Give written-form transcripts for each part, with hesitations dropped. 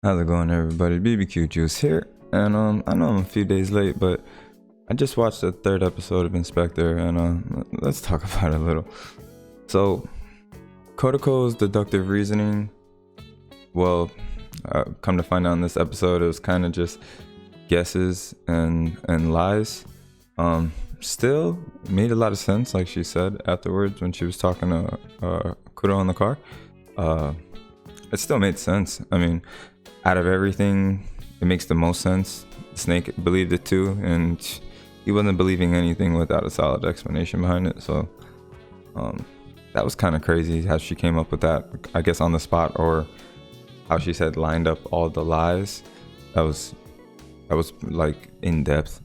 How's it going, everybody? BBQ Juice here, and I know I'm a few days late, but I just watched the third episode of Inspector, and let's talk about it a little. So, Kodako's deductive reasoning, well, come to find out in this episode, it was kind of just guesses and lies. Still made a lot of sense, like she said afterwards when she was talking to Kuro in the car. It still made sense. I mean, out of everything, it makes the most sense. Snake believed it too, and he wasn't believing anything without a solid explanation behind it. So that was kind of crazy how she came up with that, I guess on the spot, or how she said lined up all the lies. That was like in depth.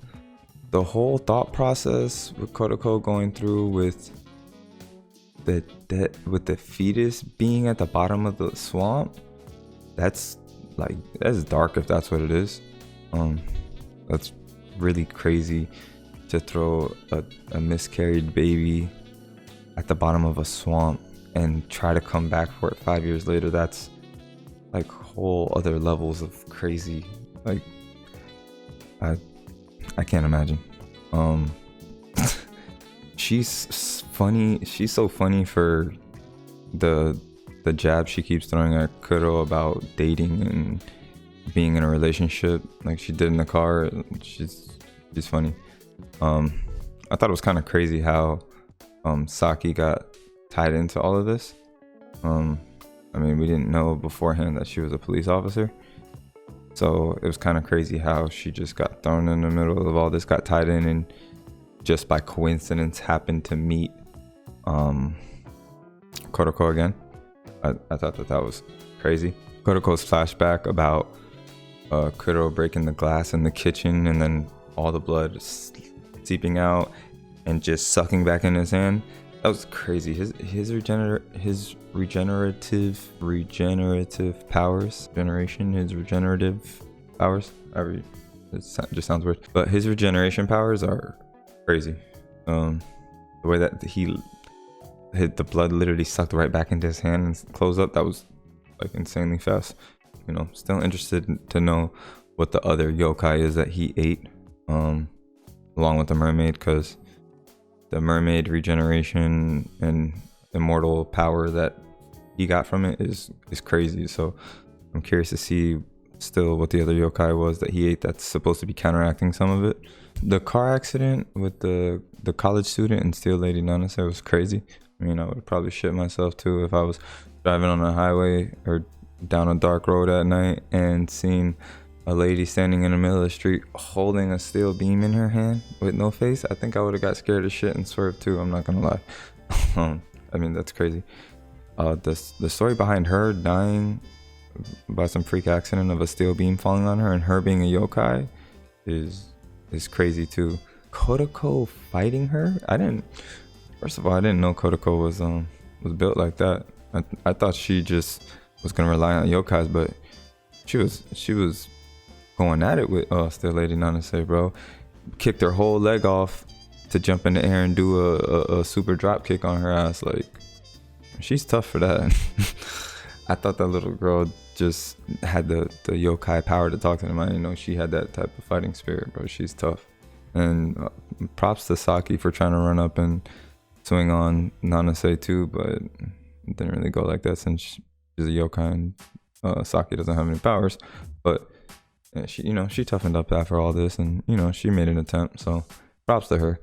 The whole thought process with Kodako going through with the fetus being at the bottom of the swamp, that's dark if that's what it is. That's really crazy to throw a miscarried baby at the bottom of a swamp and try to come back for it 5 years later. That's like whole other levels of crazy. Like I can't imagine. She's funny. She's so funny for the jab she keeps throwing at Kuro about dating and being in a relationship, like she did in the car. She's funny. I thought it was kind of crazy how Saki got tied into all of this. I mean, we didn't know beforehand that she was a police officer, so it was kind of crazy how she just got thrown in the middle of all this, got tied in, and just by coincidence happened to meet Kodako again. I thought that was crazy. Kodako's flashback about Kuro breaking the glass in the kitchen and then all the blood seeping out and just sucking back in his hand. That was crazy. His regenerative powers, his regenerative powers. It just sounds weird, but his regeneration powers are crazy. The way that the blood literally sucked right back into his hand and closed up, that was like insanely fast. You know, still interested to know what the other yokai is that he ate along with the mermaid, because the mermaid regeneration and immortal power that he got from it is crazy. So I'm curious to see still what the other yokai was that he ate that's supposed to be counteracting some of it. The car accident with the college student and Steel Lady Nanase was crazy. I mean, I would probably shit myself too if I was driving on a highway or down a dark road at night and seeing a lady standing in the middle of the street holding a steel beam in her hand with no face. I think I would have got scared as shit and swerved too, I'm not gonna lie. I mean, that's crazy. The story behind her dying by some freak accident of a steel beam falling on her and her being a yokai is crazy too. Kodako fighting her? First of all, I didn't know Kodako was built like that. I thought she just was gonna rely on yokais, but she was going at it with Steel Lady Nanase, bro. Kicked her whole leg off to jump in the air and do a super drop kick on her ass. Like, she's tough for that. I thought that little girl just had the yokai power to talk to them. I didn't know she had that type of fighting spirit, bro. She's tough. And props to Saki for trying to run up and swing on Nanase too, but it didn't really go like that since she's a yokai and Saki doesn't have any powers. But she toughened up after all this, and she made an attempt, so props to her.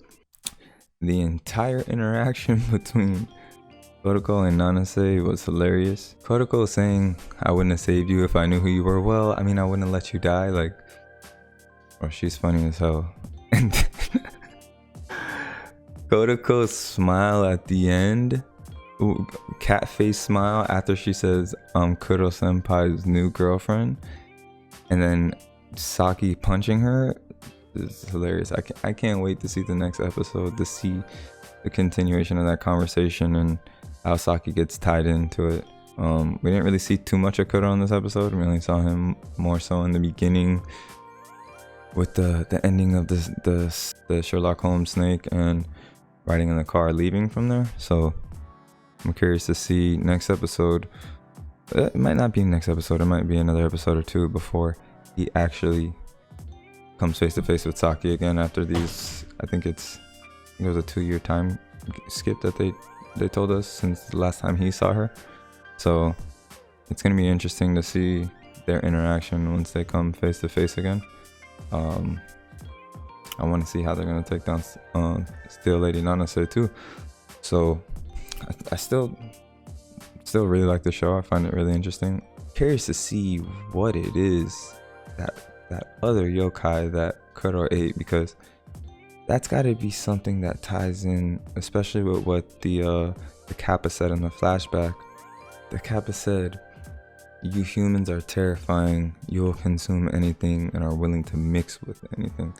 The entire interaction between Kodako and Nanase was hilarious. Kodako saying, "I wouldn't have saved you if I knew who you were." Well, I mean, I wouldn't have let you die. Like, oh, she's funny as hell. And Kodako's smile at the end, cat face smile after she says Kuro senpai's new girlfriend, and then Saki punching her is hilarious. I can't wait to see the next episode to see the continuation of that conversation and how Saki gets tied into it. We didn't really see too much of Kuro in this episode. We only saw him more so in the beginning with the ending of the Sherlock Holmes snake and riding in the car leaving from there. So I'm curious to see next episode It might not be next episode. It might be another episode or two before he actually comes face to face with Saki again after these. I think it was a 2-year time skip that they told us since the last time he saw her. So it's gonna be interesting to see their interaction once they come face to face again. I want to see how they're gonna take down Steel Lady Nanase too. So I still really like the show. I find it really interesting. Curious to see what it is that other yokai that Kuro ate, because that's got to be something that ties in, especially with what the Kappa said in the flashback. The Kappa said, "You humans are terrifying. You will consume anything and are willing to mix with anything."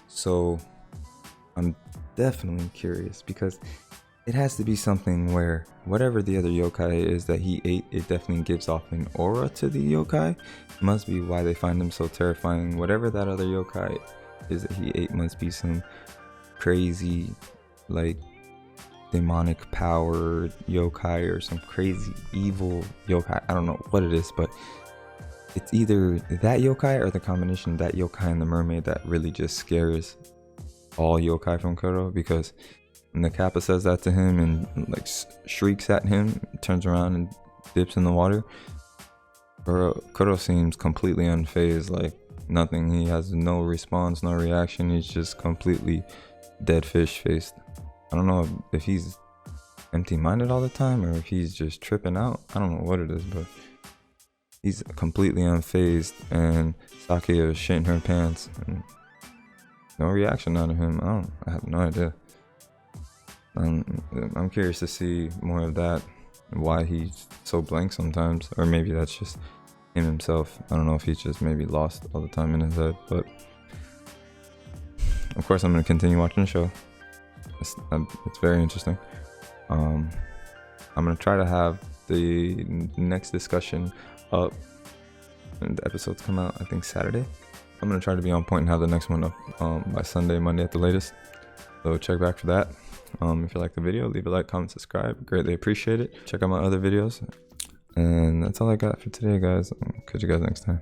So I'm definitely curious, because it has to be something where whatever the other yokai is that he ate, it definitely gives off an aura to the yokai. It must be why they find him so terrifying. Whatever that other yokai is that he ate must be some crazy, like, demonic power yokai or some crazy evil yokai. I don't know what it is, but it's either that yokai or the combination of that yokai and the mermaid that really just scares all yokai from Kuro. Because when the Kappa says that to him and like shrieks at him, turns around and dips in the water, Kuro seems completely unfazed, like nothing. He has no response, no reaction. He's just completely dead fish faced. I don't know if he's empty-minded all the time or if he's just tripping out. I don't know what it is, but he's completely unfazed, and Saki is shitting her pants and no reaction out of him. I have no idea. I'm curious to see more of that, why he's so blank sometimes, or maybe that's just him himself. I don't know if he's just maybe lost all the time in his head, but of course I'm going to continue watching the show. It's very interesting. I'm going to try to have the next discussion up, and the episodes come out I think Saturday. I'm going to try to be on point and have the next one up by Sunday, Monday at the latest. So check back for that. If you like the video, leave a like, comment, subscribe. Greatly appreciate it. Check out my other videos. And that's all I got for today, guys. I'll catch you guys next time.